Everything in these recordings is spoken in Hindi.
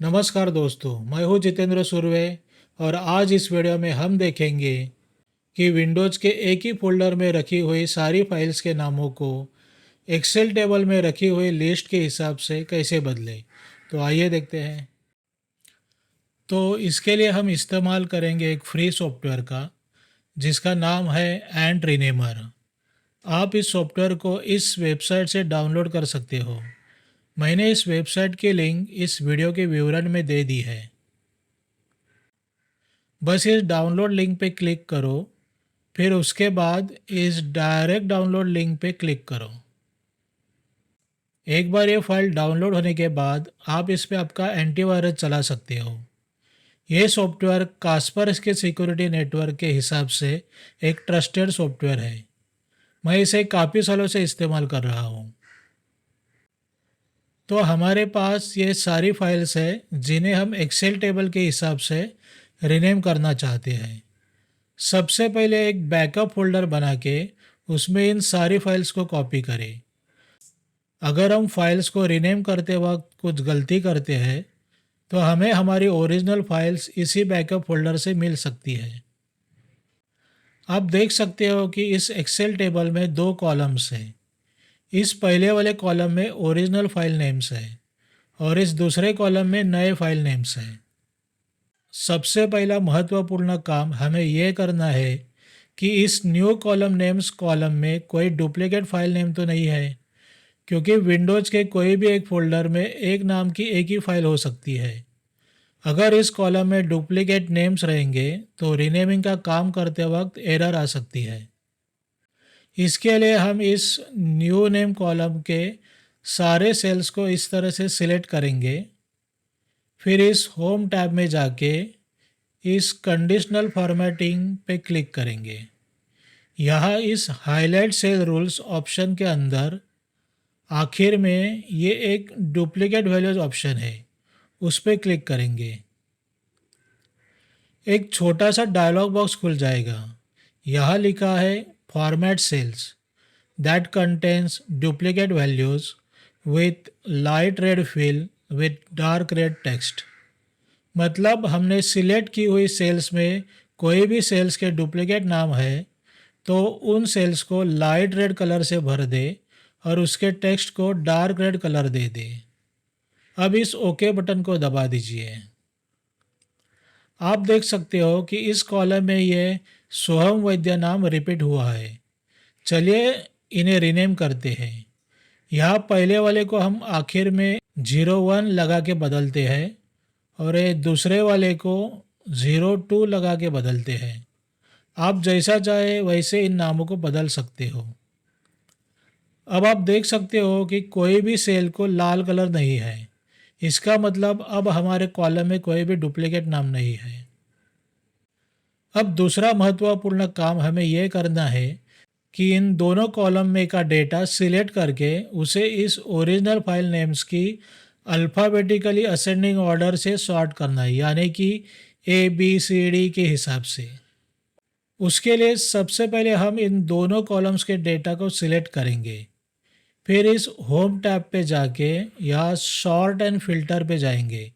नमस्कार दोस्तों, मैं हूं जितेंद्र सुर्वे और आज इस वीडियो में हम देखेंगे कि विंडोज़ के एक ही फोल्डर में रखी हुई सारी फाइल्स के नामों को एक्सेल टेबल में रखी हुई लिस्ट के हिसाब से कैसे बदलें। तो आइए देखते हैं। तो इसके लिए हम इस्तेमाल करेंगे एक फ्री सॉफ्टवेयर का जिसका नाम है एंट रिनेमर। आप इस सॉफ्टवेयर को इस वेबसाइट से डाउनलोड कर सकते हो। मैंने इस वेबसाइट की लिंक इस वीडियो के विवरण में दे दी है। बस इस डाउनलोड लिंक पे क्लिक करो, फिर उसके बाद इस डायरेक्ट डाउनलोड लिंक पे क्लिक करो। एक बार ये फाइल डाउनलोड होने के बाद आप इस पे आपका एंटीवायरस चला सकते हो। ये सॉफ्टवेयर कास्परस्की के सिक्योरिटी नेटवर्क के हिसाब से एक ट्रस्टेड सॉफ्टवेयर है। मैं इसे काफ़ी सालों से इस्तेमाल कर रहा हूँ। तो हमारे पास ये सारी फाइल्स है जिन्हें हम एक्सेल टेबल के हिसाब से रीनेम करना चाहते हैं। सबसे पहले एक बैकअप फ़ोल्डर बना के उसमें इन सारी फाइल्स को कॉपी करें। अगर हम फाइल्स को रीनेम करते वक्त कुछ गलती करते हैं तो हमें हमारी ओरिजिनल फाइल्स इसी बैकअप फ़ोल्डर से मिल सकती है। आप देख सकते हो कि इस एक्सेल टेबल में दो कॉलम्स हैं। इस पहले वाले कॉलम में ओरिजिनल फाइल नेम्स है और इस दूसरे कॉलम में नए फाइल नेम्स हैं। सबसे पहला महत्वपूर्ण काम हमें यह करना है कि इस न्यू कॉलम नेम्स कॉलम में कोई डुप्लीकेट फाइल नेम तो नहीं है, क्योंकि विंडोज़ के कोई भी एक फ़ोल्डर में एक नाम की एक ही फाइल हो सकती है। अगर इस कॉलम में डुप्लीकेट नेम्स रहेंगे तो रीनेमिंग का काम करते वक्त एरर आ सकती है। इसके लिए हम इस न्यू नेम कॉलम के सारे सेल्स को इस तरह से सिलेक्ट करेंगे। फिर इस होम टैब में जाके इस कंडीशनल फॉर्मेटिंग पे क्लिक करेंगे। यहाँ इस हाईलाइट सेल रूल्स ऑप्शन के अंदर आखिर में ये एक डुप्लीकेट वैल्यूज ऑप्शन है, उस पर क्लिक करेंगे। एक छोटा सा डायलॉग बॉक्स खुल जाएगा। यहाँ लिखा है format cells that contains duplicate values with light red fill with dark red text. मतलब हमने सिलेक्ट की हुई सेल्स में कोई भी सेल्स के डुप्लीकेट नाम है तो उन सेल्स को लाइट रेड कलर से भर दे और उसके टेक्स्ट को डार्क रेड कलर दे दे। अब इस ओके बटन को दबा दीजिए। आप देख सकते हो कि इस कॉलम में ये सोहम वैद्य नाम रिपीट हुआ है। चलिए इन्हें रीनेम करते हैं। यहाँ पहले वाले को हम आखिर में 01 लगा के बदलते हैं और ये दूसरे वाले को 02 लगा के बदलते हैं। आप जैसा चाहे वैसे इन नामों को बदल सकते हो। अब आप देख सकते हो कि कोई भी सेल को लाल कलर नहीं है। इसका मतलब अब हमारे कॉलम में कोई भी डुप्लीकेट नाम नहीं है। अब दूसरा महत्वपूर्ण काम हमें यह करना है कि इन दोनों कॉलम में का डेटा सिलेक्ट करके उसे इस ओरिजिनल फाइल नेम्स की अल्फ़ाबेटिकली असेंडिंग ऑर्डर से सॉर्ट करना है, यानी कि ABCD के हिसाब से। उसके लिए सबसे पहले हम इन दोनों कॉलम्स के डेटा को सिलेक्ट करेंगे। फिर इस होम टैब पे जाके यहाँ सॉर्ट एंड फिल्टर पे जाएंगे।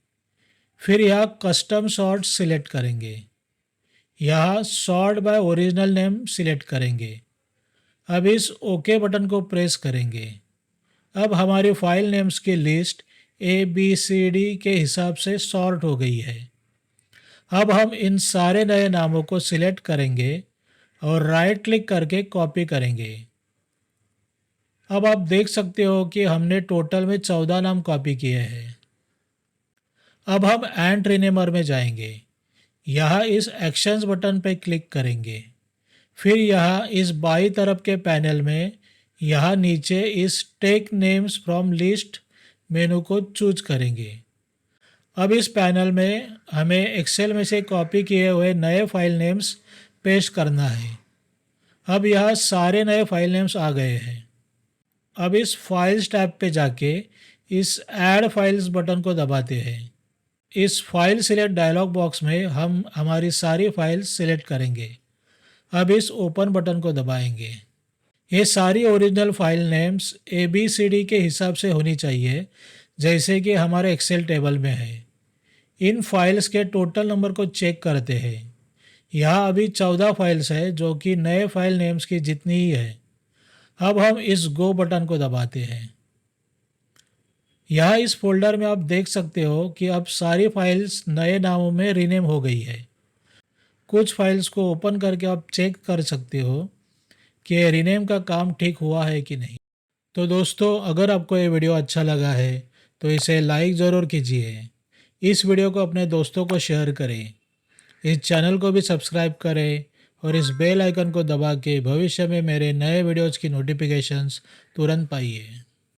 फिर यहाँ कस्टम सॉर्ट सिलेक्ट करेंगे। यहाँ sort by original name select करेंगे। अब इस ओके बटन को प्रेस करेंगे। अब हमारी फाइल नेम्स की लिस्ट ABCD के हिसाब से सॉर्ट हो गई है। अब हम इन सारे नए नामों को सिलेक्ट करेंगे और राइट क्लिक करके कॉपी करेंगे। अब आप देख सकते हो कि हमने टोटल में 14 नाम कॉपी किए हैं। अब हम एंट रिनेमर में जाएंगे। यहाँ इस एक्शंस बटन पर क्लिक करेंगे। फिर यहाँ इस बाई तरफ के पैनल में यहाँ नीचे इस take names from list menu को चूज करेंगे। अब इस पैनल में हमें एक्सेल में से कॉपी किए हुए नए फाइल नेम्स पेस्ट करना है। अब यहाँ सारे नए फाइल नेम्स आ गए हैं। अब इस फाइल्स टैब पे जाके इस ऐड फाइल्स बटन को दबाते हैं। इस फाइल सिलेक्ट डायलॉग बॉक्स में हम हमारी सारी फाइल्स सिलेक्ट करेंगे। अब इस ओपन बटन को दबाएंगे। ये सारी ओरिजिनल फाइल नेम्स ABCD के हिसाब से होनी चाहिए, जैसे कि हमारे एक्सेल टेबल में है। इन फाइल्स के टोटल नंबर को चेक करते हैं। यहाँ अभी 14 फाइल्स है जो कि नए फाइल नेम्स की जितनी ही है। अब हम इस गो बटन को दबाते हैं। यहाँ इस फोल्डर में आप देख सकते हो कि अब सारी फाइल्स नए नामों में रीनेम हो गई है। कुछ फाइल्स को ओपन करके आप चेक कर सकते हो कि रीनेम का काम ठीक हुआ है कि नहीं। तो दोस्तों, अगर आपको ये वीडियो अच्छा लगा है तो इसे लाइक ज़रूर कीजिए। इस वीडियो को अपने दोस्तों को शेयर करें। इस चैनल को भी सब्सक्राइब करें और इस बेल आइकन को दबा के भविष्य में मेरे नए वीडियोज़ की नोटिफिकेशंस तुरंत पाइए।